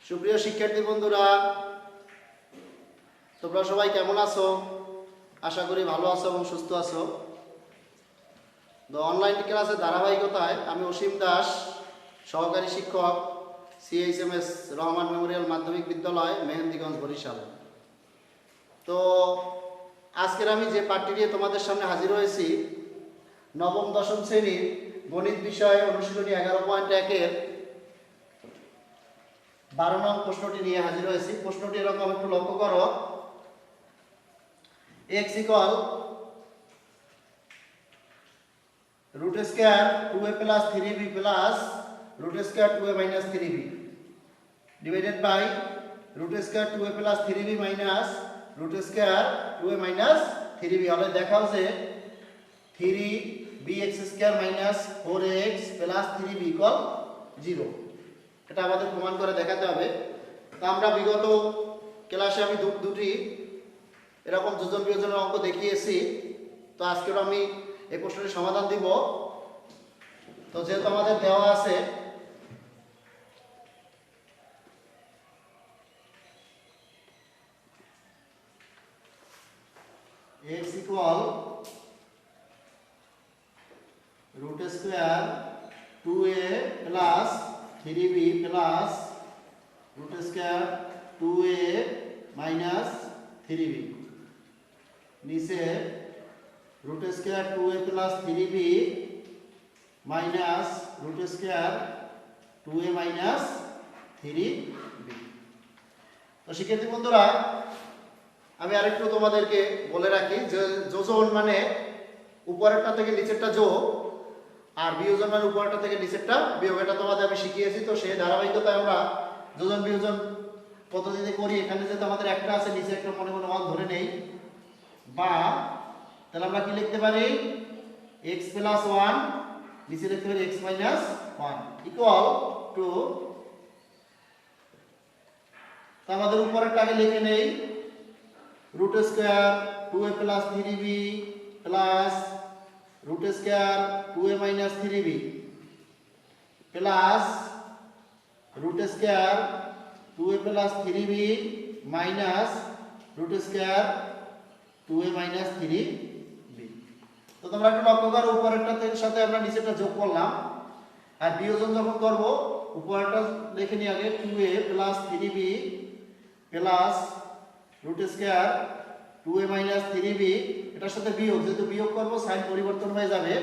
সুপ্রিয় শিক্ষার্থী বন্ধুরা, তোমরা সবাই কেমন আছো? আশা করি ভালো আছো এবং সুস্থ আছো। অনলাইন ক্লাসের ধারাবাহিকতায় আমি অসীম দাস, সহকারী শিক্ষক, CHMS রহমান মেমোরিয়াল মাধ্যমিক বিদ্যালয়, মেহেন্দিগঞ্জ, বরিশাল। তো আজকের আমি যে পাঠটি নিয়ে তোমাদের সামনে হাজির হয়েছি, নবম দশম শ্রেণীর গণিত বিষয় অনুশীলনী 11.1-এর 12 নং প্রশ্নটি নিয়ে হাজির হয়েছি। প্রশ্নটি এরকম, একটু লক্ষ্য করো। x equal root square 2a plus 3b plus root square 2a minus 3b divided by root square 2a plus 3b minus root square 2a minus 3b হলে দেখাও যে 3bx square minus 4x plus 3b equal 0। এটা আমাদের প্রমাণ করে দেখাতে হবে। তো আমরা বিগত ক্লাসে আমি দুটি এরকম যোজন বিয়োজনের অঙ্ক দেখিয়েছি। তো আজকের আমি এই প্রশ্নের সমাধান দিব। তো যেহেতু আমাদের দেওয়া আছে x equal root square 2a plus 3b plus root square 2a minus 3b, নিচে root square 2a plus 3b minus root square 2a minus 3b। তো শিক্ষার্থী বন্ধুরা, আমি আরেকটু তোমাদেরকে বলে রাখি যে যোজন মানে উপরেরটা থেকে নিচেরটা যোগ, আর বিয়োজন মানে উপরেরটা থেকে নিচেরটা বিয়োগ। এটা তোমাদের আমি শিখিয়েছি। তো সেই ধারাবাহিকতায় আমরা যোজন বিয়োজন পদ্ধতিতে করি। এখানে যেহেতু আমাদের একটা আছে, নিচে একটা মনে মনে 1 ধরে নেই, বা তাহলে আমরা কি লিখতে পারি x প্লাস 1, নিচে লিখতে পারি x মাইনাস 1 ইকুয়াল টু, তো আমাদের উপরেরটা আগে লিখে নেই, root square 2a plus 3b plus root square 2a minus 3b plus root square 2a plus 3b minus root square 2a minus 3b। তো তোমরা একটু লক্ষ্য করো, উপরেরটার সাথে আমরা নিচেরটা যোগ করলাম, আর বিয়োজন যখন করব উপরেরটা লিখে নিই আগে 2a plus 3b plus root square 2a minus 3b, এটার সাথে বিয়োগ, যেহেতু বিয়োগ করব সাইন পরিবর্তন হয়ে যাবে।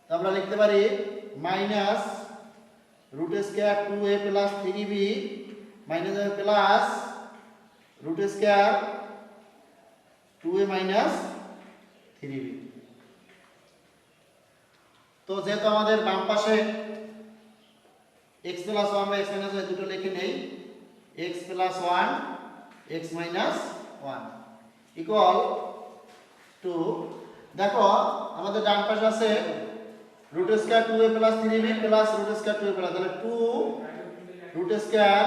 তো আমরা লিখতে পারি minus root square 2a plus 3b minus plus root square 2a minus 3b। তো যেহেতু আমাদের বাম পাশে x প্লাস 1 বা x মাইনাস 1 দুটো লিখে নেই, x plus 1 x minus 1 equal to, দেখো আমাদের ডান পাশে আছে root square 2a plus 3b plus root square 2a plus, তাহলে 2 root square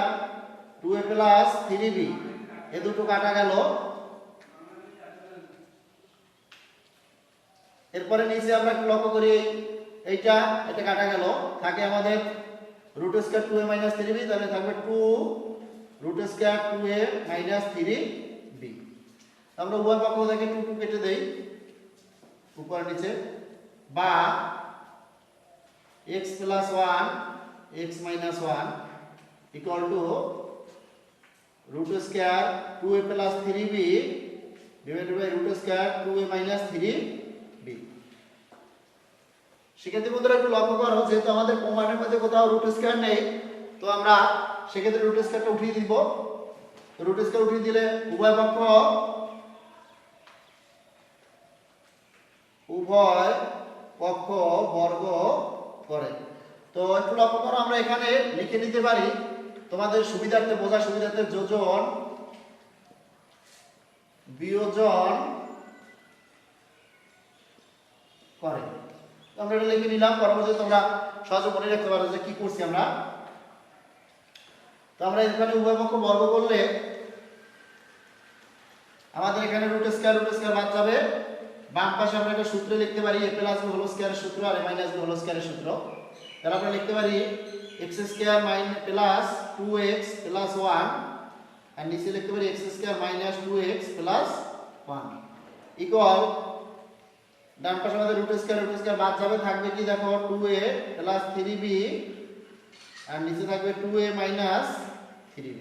2a plus 3b, এই দুটো কাটা গেল। এরপরে নিচে আমরা একটু লক্ষ্য করি, এটা কাটা গেল, থাকে আমাদের root square 2a minus 3b, তাহলে থাকবে 2 root square 2a minus 3b। আমরা উভয় পক্ষ থেকে 2 2 কেটে দেই উপর নিচে, বা x plus 1 x minus 1 equal to root square 2a plus 3b divided by root square 2a minus 3b। সেক্ষেত্রে বন্ধুরা একটু লক্ষ্য করো, যেহেতু আমাদের প্রমাণের মধ্যে কোথাও রুট স্কয়ার নেই, তো আমরা সেক্ষেত্রে রুট স্কয়ারটা উঠিয়ে দিব। রুট স্কয়ার উঠিয়ে দিলে উভয় পক্ষ বর্গ করে। তো একটু লক্ষ্য করো, আমরা এখানে লিখে নিতে পারি তোমাদের সুবিধার্থে, বোঝার সুবিধার্থে, যোজন বিয়োজন করে। আমরা এটা লিখে নিলাম, পরবর্তীতে তোমরা সহজে মনে রাখতে পারো যে কি করছি আমরা। তো আমরা এখানে উভয় পক্ষ বর্গ করলে আমাদের এখানে রুট স্কয়ার বাদ যাবে। বাম পাশে আমরা একটা সূত্র লিখতে পারি, a প্লাস b হোল স্কয়ারের সূত্র আর a মাইনাস b হোল স্কয়ারের সূত্র। তাহলে আমরা লিখতে পারি x square plus 2x plus 1 আর নিচে লিখতে পারি x square minus 2x plus 1 equal ডান পাশে আমাদের রুট স্কয়ার বাদ যাবে, থাকবে কি দেখো 2a প্লাস 3b আর নিচে থাকবে 2a মাইনাস 3b।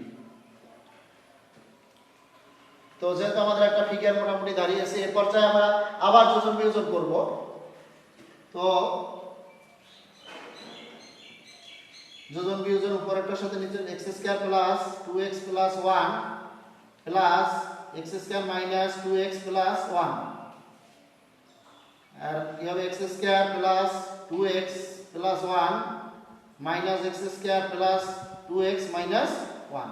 তো যেহেতু আমাদের একটা ফিগার মোটামুটি দাঁড়িয়েছে, এর পর্যায়ে আমরা আবার যোজন বিয়োজন করব। তো যোজন বিয়োজন উপরেরটার সাথে নিচে x square plus 2x plus 1 plus x square minus 2x plus 1 আর কি হবে x square plus 2x plus 1 minus x square plus 2x minus 1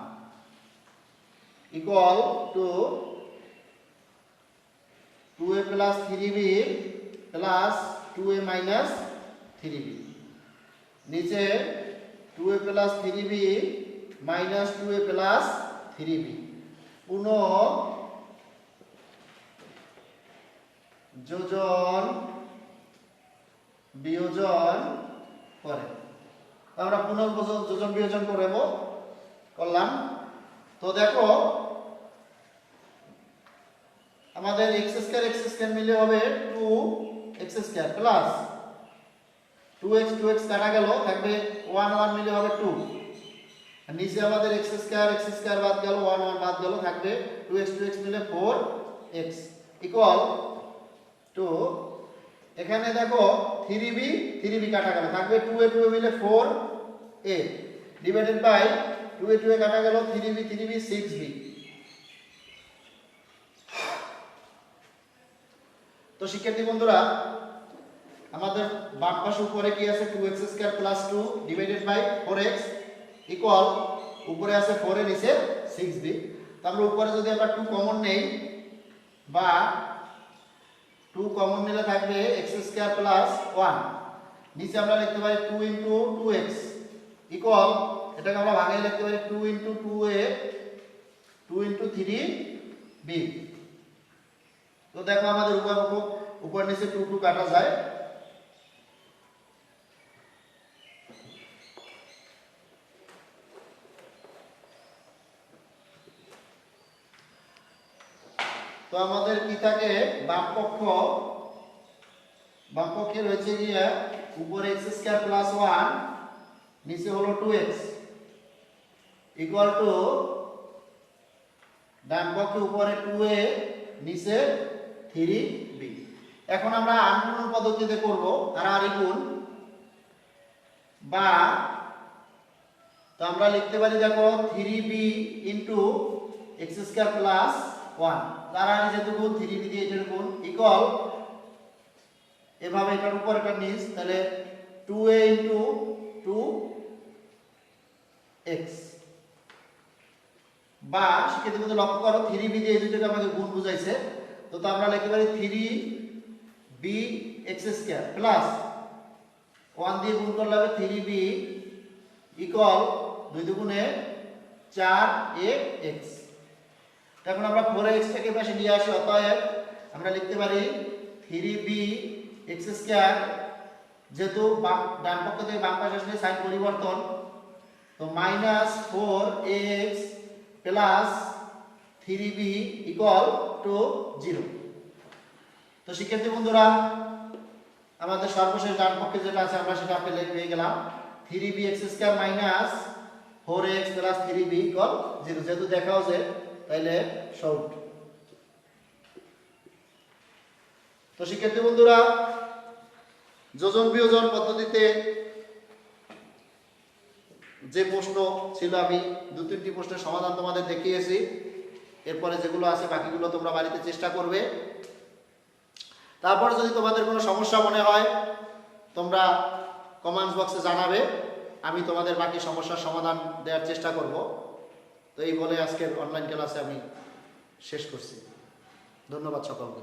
equal two 2a plus 3b plus 2a minus 3b নিচে 2a plus 3b minus 2a plus 3b পুনঃ যোজন বিয়োজন করে আমরা পুনর্যোজন বিয়োজন করলাম। তো দেখো আমাদের এক্স স্কয়ার মিলে হবে 2x স্কয়ার প্লাস 2x কাটা গেল, থাকবে 1 1 মিলে হবে 2 আর নিচে আমাদের x স্কয়ার বাদ গেল 1 1 বাদ গেল, থাকবে 2x মিলে 4x ইকুয়াল টু এখানে দেখো 3b কাটা গেল, থাকবে 2a মিলে 4a ডিভাইডেড বাই 2a কাটা গেল 3b 6b। তো শিক্ষার্থী বন্ধুরা আমাদের বাম পাশে উপরে কি আছে 2x square plus 2 divided by 4x equal উপরে আছে 4 এর নিচে 6b। তো আমরা উপরে যদি আমরা 2 কমন নেই বা 2 কমন নিলে থাকবে x স্কয়ার প্লাস 1 নিচে আমরা লিখতে পারি 2 ইনটু 2x ইকুয়াল এটাকে আমরা ভাঙিয়ে লিখতে পারি 2 ইনটু 2a 2 ইনটু 3b। তো দেখো আমাদের উপর নিচে 2 কাটা যায়। তো আমাদের কি থাকে বাম পক্ষে রয়েছে গিয়ে উপরে x স্কয়ার প্লাস 1 নিচে হলো 2x ইকুয়াল টু ডান পক্ষে উপরে 2a নিচে 3b। এখন আমরা আনগুণন পদ্ধতিতে করব আর গুণ বা তো আমরা লিখতে পারি দেখো 3b into x square plus 1 তারা যেহেতু গুণ 3b দিয়ে এটার গুণ ইকুয়াল এভাবে এটার উপর এটা নিচ, তাহলে 2a ইনটু 2x বা সেক্ষেত্রে কিন্তু লক্ষ্য করো 3b দিয়ে এই দুটোকে আমাকে গুণ বুঝাইছে। তো আমরা লিখতে পারি 3b x স্কয়ার প্লাস 1 দিয়ে গুণ করলে হবে 3b ইকুয়াল 2 দুগুণে 4x। এখন আমরা 4x থেকে পাশে নিয়ে আসি, অতএব আমরা লিখতে পারি 3b x স্কয়ার যেহেতু ডান পক্ষ থেকে বাম পাশে আসলে সাইন পরিবর্তন, তো minus 4ax plus 3b equal to 0। তো শিক্ষার্থী বন্ধুরা আমাদের সর্বশেষ ডান পক্ষে যেটা আছে আমরা সেটা আপনি লিখে গেলাম 3b x square minus 4x plus 3b equal 0, যেহেতু দেখাও যে তাইলে শর্ট। তো শিক্ষার্থী বন্ধুরা যোজন বিয়োজন পদ্ধতিতে যে প্রশ্ন ছিল আমি 2-3টি প্রশ্নের সমাধান তোমাদের দেখিয়েছি, এরপরে যেগুলো আছে বাকিগুলো তোমরা বাড়িতে চেষ্টা করবে। তারপর যদি তোমাদের কোনো সমস্যা মনে হয় তোমরা কমেন্টস বক্সে জানাবে, আমি তোমাদের বাকি সমস্যার সমাধান দেওয়ার চেষ্টা করব। তো এই বলে আজকের অনলাইন ক্লাসে আমি শেষ করছি। ধন্যবাদ সকলকে।